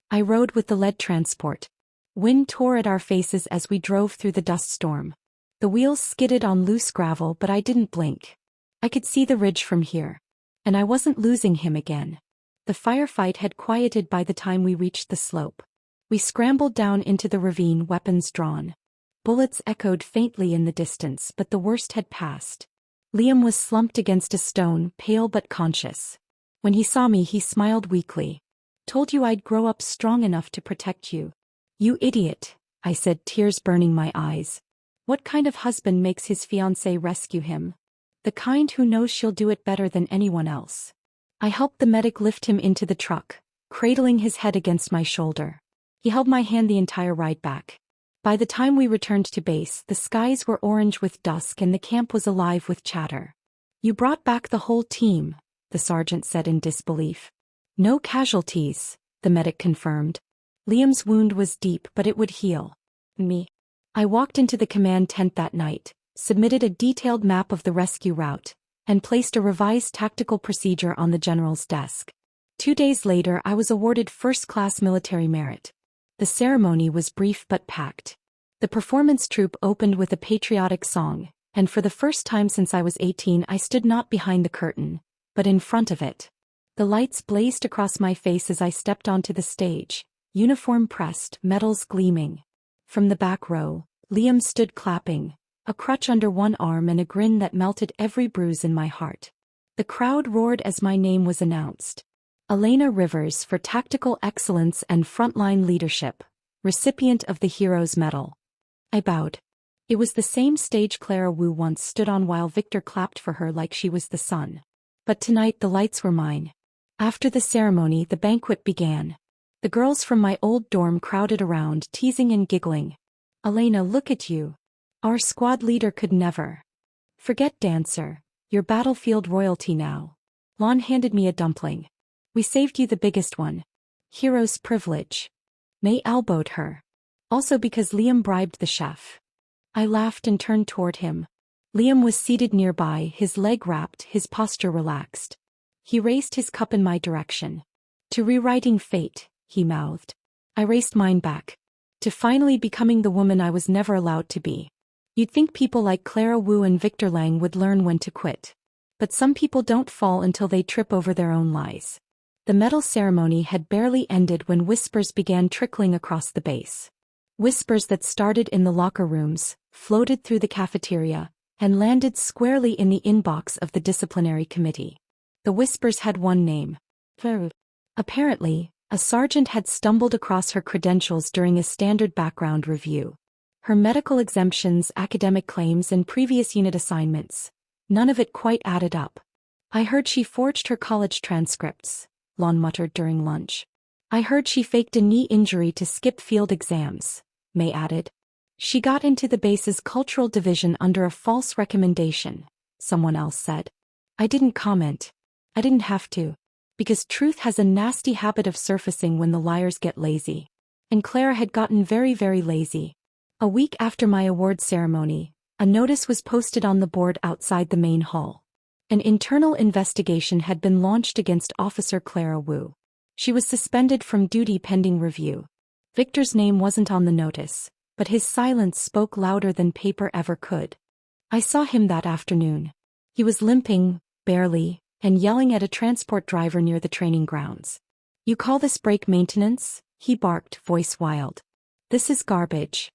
I rode with the lead transport. Wind tore at our faces as we drove through the dust storm. The wheels skidded on loose gravel, but I didn't blink. I could see the ridge from here. And I wasn't losing him again. The firefight had quieted by the time we reached the slope. We scrambled down into the ravine, weapons drawn. Bullets echoed faintly in the distance, but the worst had passed. Liam was slumped against a stone, pale but conscious. When he saw me, he smiled weakly. "Told you I'd grow up strong enough to protect you." "You idiot," I said, tears burning my eyes. "What kind of husband makes his fiancée rescue him? The kind who knows she'll do it better than anyone else." I helped the medic lift him into the truck, cradling his head against my shoulder. He held my hand the entire ride back. By the time we returned to base, the skies were orange with dusk and the camp was alive with chatter. "You brought back the whole team," the sergeant said in disbelief. "No casualties," the medic confirmed. Liam's wound was deep, but it would heal. Me. I walked into the command tent that night, submitted a detailed map of the rescue route, and placed a revised tactical procedure on the general's desk. 2 days later, I was awarded first-class military merit. The ceremony was brief but packed. The performance troupe opened with a patriotic song, and for the first time since I was 18 I stood not behind the curtain, but in front of it. The lights blazed across my face as I stepped onto the stage, uniform pressed, medals gleaming. From the back row, Liam stood clapping, a crutch under one arm and a grin that melted every bruise in my heart. The crowd roared as my name was announced. Elena Rivers for tactical excellence and frontline leadership, recipient of the Hero's Medal. I bowed. It was the same stage Clara Wu once stood on while Victor clapped for her like she was the sun. But tonight the lights were mine. After the ceremony, the banquet began. The girls from my old dorm crowded around, teasing and giggling. "Elena, look at you. Our squad leader could never." "Forget dancer. You're battlefield royalty now." Lon handed me a dumpling. "We saved you the biggest one." "Hero's privilege." May elbowed her. "Also because Liam bribed the chef." I laughed and turned toward him. Liam was seated nearby, his leg wrapped, his posture relaxed. He raised his cup in my direction. "To rewriting fate," he mouthed. I raced mine back. "To finally becoming the woman I was never allowed to be." You'd think people like Clara Wu and Victor Lang would learn when to quit. But some people don't fall until they trip over their own lies. The medal ceremony had barely ended when whispers began trickling across the base. Whispers that started in the locker rooms, floated through the cafeteria, and landed squarely in the inbox of the disciplinary committee. The whispers had one name. Apparently, a sergeant had stumbled across her credentials during a standard background review. Her medical exemptions, academic claims, and previous unit assignments. None of it quite added up. "I heard she forged her college transcripts," Lon muttered during lunch. "I heard she faked a knee injury to skip field exams," May added. "She got into the base's cultural division under a false recommendation," someone else said. I didn't comment. I didn't have to. Because truth has a nasty habit of surfacing when the liars get lazy. And Clara had gotten very, very lazy. A week after my award ceremony, a notice was posted on the board outside the main hall. An internal investigation had been launched against Officer Clara Wu. She was suspended from duty pending review. Victor's name wasn't on the notice, but his silence spoke louder than paper ever could. I saw him that afternoon. He was limping, barely, and yelling at a transport driver near the training grounds. "You call this brake maintenance?" he barked, voice wild. "This is garbage."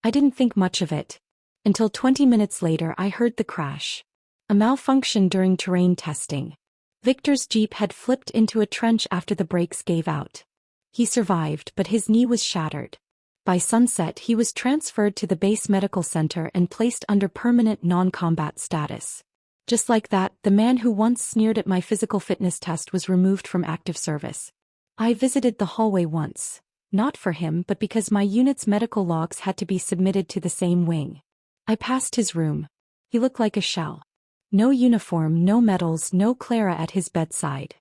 I didn't think much of it. Until 20 minutes later I heard the crash. A malfunction during terrain testing. Victor's Jeep had flipped into a trench after the brakes gave out. He survived, but his knee was shattered. By sunset he was transferred to the base medical center and placed under permanent non-combat status. Just like that, the man who once sneered at my physical fitness test was removed from active service. I visited the hallway once. Not for him, but because my unit's medical logs had to be submitted to the same wing. I passed his room. He looked like a shell. No uniform, no medals, no Clara at his bedside.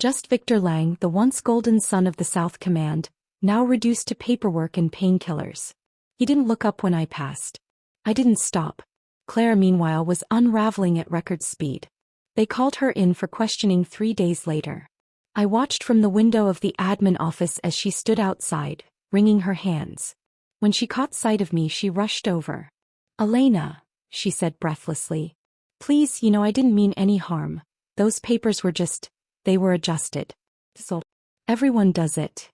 Just Victor Lang, the once golden son of the South Command, now reduced to paperwork and painkillers. He didn't look up when I passed. I didn't stop. Clara, meanwhile, was unraveling at record speed. They called her in for questioning 3 days later. I watched from the window of the admin office as she stood outside, wringing her hands. When she caught sight of me, she rushed over. "Elena," she said breathlessly. "Please, I didn't mean any harm. Those papers were they were adjusted. So, everyone does it.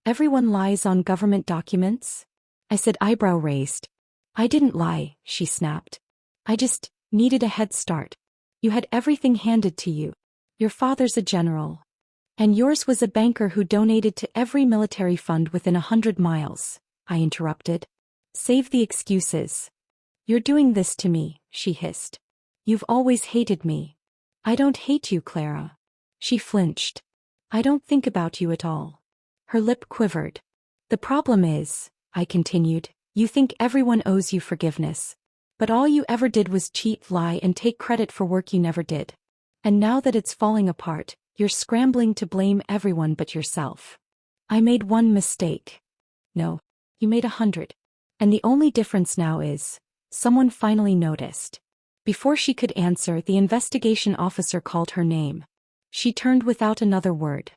Everyone lies on government documents?" I said, eyebrow raised. "I didn't lie," she snapped. "I just needed a head start. You had everything handed to you. Your father's a general. And yours was a banker who donated to every military fund within 100 miles, I interrupted. "Save the excuses. You're doing this to me," she hissed. "You've always hated me." "I don't hate you, Clara." She flinched. "I don't think about you at all." Her lip quivered. "The problem is," I continued, "you think everyone owes you forgiveness. But all you ever did was cheat, lie, and take credit for work you never did. And now that it's falling apart, you're scrambling to blame everyone but yourself. I made one mistake." "No, you made 100. And the only difference now is, someone finally noticed." Before she could answer, the investigation officer called her name. She turned without another word.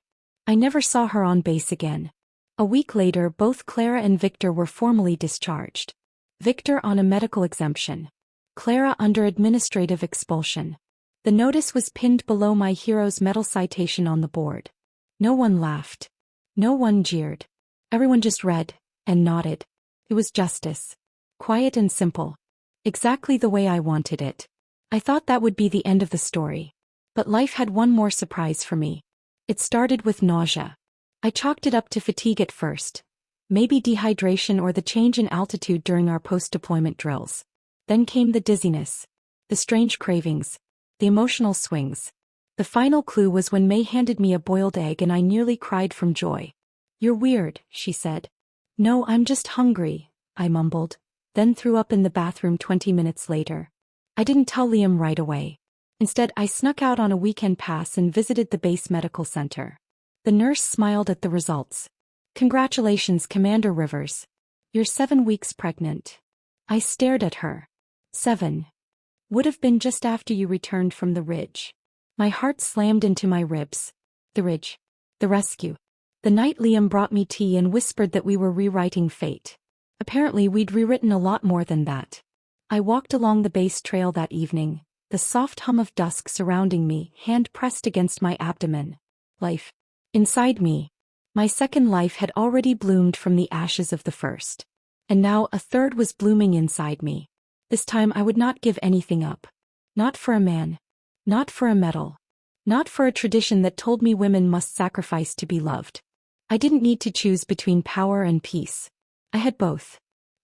I never saw her on base again. A week later, both Clara and Victor were formally discharged. Victor on a medical exemption. Clara under administrative expulsion. The notice was pinned below my hero's medal citation on the board. No one laughed. No one jeered. Everyone just read and nodded. It was justice. Quiet and simple. Exactly the way I wanted it. I thought that would be the end of the story. But life had one more surprise for me. It started with nausea. I chalked it up to fatigue at first. Maybe dehydration or the change in altitude during our post-deployment drills. Then came the dizziness. The strange cravings. The emotional swings. The final clue was when May handed me a boiled egg and I nearly cried from joy. "You're weird," she said. "No, I'm just hungry," I mumbled, then threw up in the bathroom 20 minutes later. I didn't tell Liam right away. Instead, I snuck out on a weekend pass and visited the base medical center. The nurse smiled at the results. "Congratulations, Commander Rivers. You're 7 weeks pregnant." I stared at her. 7. Would have been just after you returned from the ridge. My heart slammed into my ribs. The ridge. The rescue. The night Liam brought me tea and whispered that we were rewriting fate. Apparently we'd rewritten a lot more than that. I walked along the base trail that evening, the soft hum of dusk surrounding me, hand pressed against my abdomen. Life. Inside me. My second life had already bloomed from the ashes of the first. And now a third was blooming inside me. This time I would not give anything up. Not for a man. Not for a medal. Not for a tradition that told me women must sacrifice to be loved. I didn't need to choose between power and peace. I had both.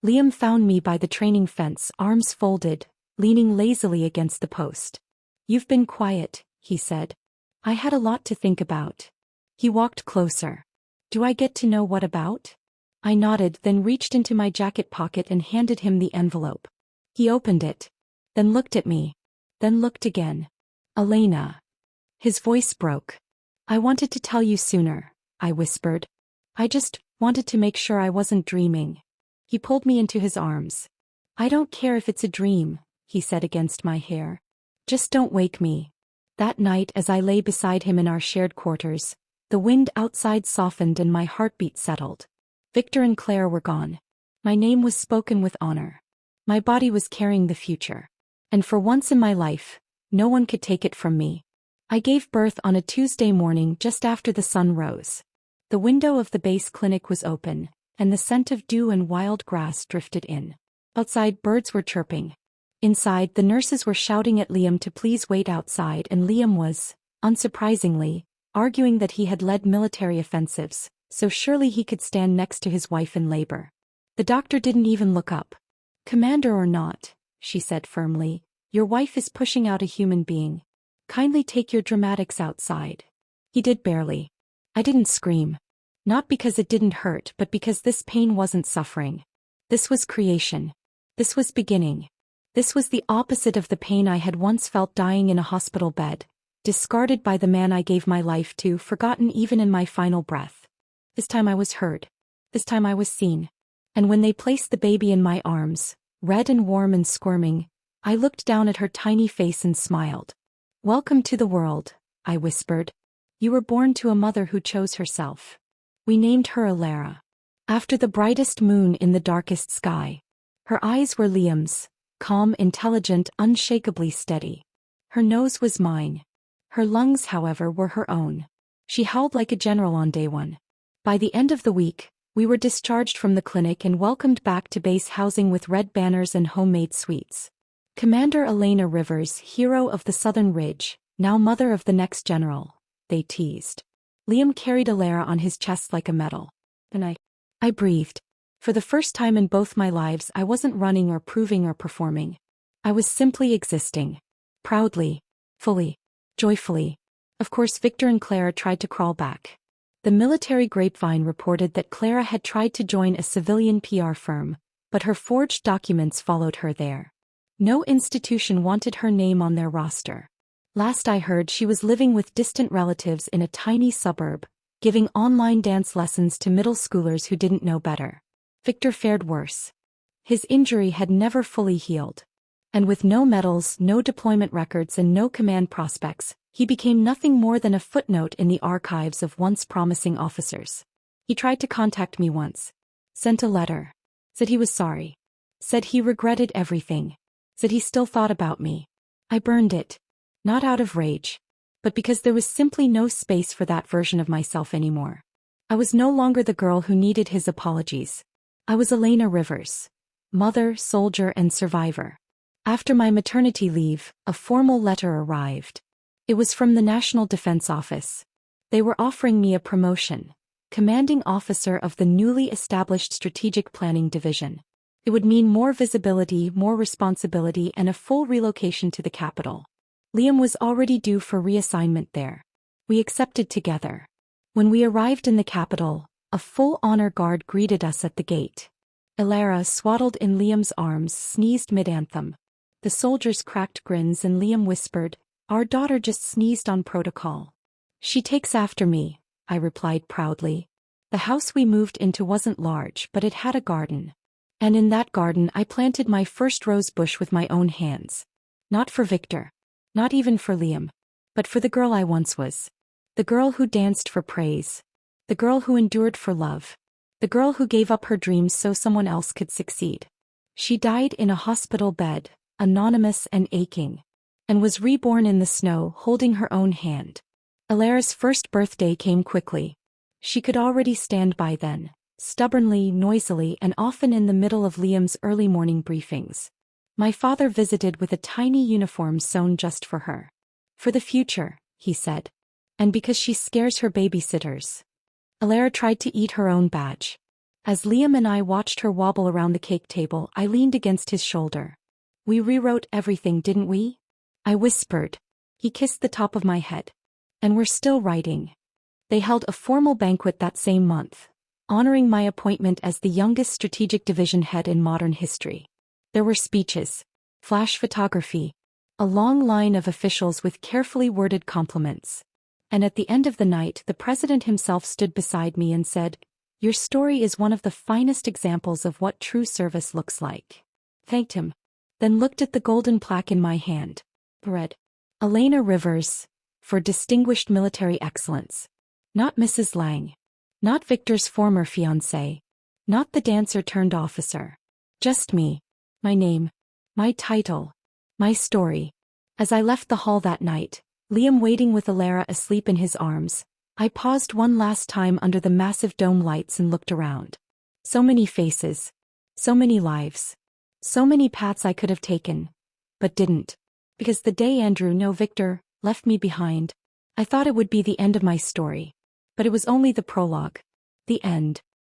Liam found me by the training fence, arms folded, leaning lazily against the post. "You've been quiet," he said. I had a lot to think about. He walked closer. "Do I get to know what about?" I nodded, then reached into my jacket pocket and handed him the envelope. He opened it. Then looked at me. Then looked again. "Elena." His voice broke. "I wanted to tell you sooner," I whispered. "I just wanted to make sure I wasn't dreaming." He pulled me into his arms. "I don't care if it's a dream," he said against my hair. "Just don't wake me." That night, as I lay beside him in our shared quarters, the wind outside softened and my heartbeat settled. Victor and Claire were gone. My name was spoken with honor. My body was carrying the future. And for once in my life, no one could take it from me. I gave birth on a Tuesday morning just after the sun rose. The window of the base clinic was open, and the scent of dew and wild grass drifted in. Outside, birds were chirping. Inside, the nurses were shouting at Liam to please wait outside, and Liam was, unsurprisingly, arguing that he had led military offensives, so surely he could stand next to his wife in labor. The doctor didn't even look up. "Commander or not," she said firmly, "your wife is pushing out a human being. Kindly take your dramatics outside." He did barely. I didn't scream. Not because it didn't hurt, but because this pain wasn't suffering. This was creation. This was beginning. This was the opposite of the pain I had once felt dying in a hospital bed, discarded by the man I gave my life to, forgotten even in my final breath. This time I was heard. This time I was seen. And when they placed the baby in my arms, red and warm and squirming, I looked down at her tiny face and smiled. "Welcome to the world," I whispered. "You were born to a mother who chose herself." We named her Alara, after the brightest moon in the darkest sky. Her eyes were Liam's, calm, intelligent, unshakably steady. Her nose was mine. Her lungs, however, were her own. She howled like a general on day one. By the end of the week, we were discharged from the clinic and welcomed back to base housing with red banners and homemade sweets. Commander Elena Rivers, hero of the Southern Ridge, now mother of the next general, they teased. Liam carried Alara on his chest like a medal. And I breathed. For the first time in both my lives, I wasn't running or proving or performing. I was simply existing. Proudly. Fully. Joyfully. Of course, Victor and Clara tried to crawl back. The military grapevine reported that Clara had tried to join a civilian PR firm, but her forged documents followed her there. No institution wanted her name on their roster. Last I heard, she was living with distant relatives in a tiny suburb, giving online dance lessons to middle schoolers who didn't know better. Victor fared worse. His injury had never fully healed. And with no medals, no deployment records, and no command prospects, he became nothing more than a footnote in the archives of once promising officers. He tried to contact me once. Sent a letter. Said he was sorry. Said he regretted everything. Said he still thought about me. I burned it. Not out of rage, but because there was simply no space for that version of myself anymore. I was no longer the girl who needed his apologies. I was Elena Rivers. Mother, soldier, and survivor. After my maternity leave, a formal letter arrived. It was from the National Defense Office. They were offering me a promotion, commanding officer of the newly established Strategic Planning Division. It would mean more visibility, more responsibility, and a full relocation to the capital. Liam was already due for reassignment there. We accepted together. When we arrived in the capital, a full honor guard greeted us at the gate. Alara, swaddled in Liam's arms, sneezed mid-anthem. The soldiers cracked grins and Liam whispered, "Our daughter just sneezed on protocol." "She takes after me," I replied proudly. The house we moved into wasn't large, but it had a garden. And in that garden I planted my first rose bush with my own hands. Not for Victor. Not even for Liam. But for the girl I once was. The girl who danced for praise. The girl who endured for love. The girl who gave up her dreams so someone else could succeed. She died in a hospital bed, anonymous and aching. And was reborn in the snow, holding her own hand. Alara's first birthday came quickly. She could already stand by then. Stubbornly, noisily, and often in the middle of Liam's early morning briefings. My father visited with a tiny uniform sewn just for her. "For the future," he said. "And because she scares her babysitters." Alara tried to eat her own badge. As Liam and I watched her wobble around the cake table, I leaned against his shoulder. "We rewrote everything, didn't we?" I whispered. He kissed the top of my head. "And we're still writing." They held a formal banquet that same month, honoring my appointment as the youngest strategic division head in modern history. There were speeches, flash photography, a long line of officials with carefully worded compliments. And at the end of the night, the president himself stood beside me and said, "Your story is one of the finest examples of what true service looks like." Thanked him. Then looked at the golden plaque in my hand. Read, "Elena Rivers, for distinguished military excellence." Not Mrs. Lang. Not Victor's former fiancée. Not the dancer turned officer. Just me. My name. My title. My story. As I left the hall that night, Liam waiting with Alara asleep in his arms, I paused one last time under the massive dome lights and looked around. So many faces. So many lives. So many paths I could have taken. But didn't. Because the day Andrew, no Victor, left me behind, I thought it would be the end of my story. But it was only the prologue. The end.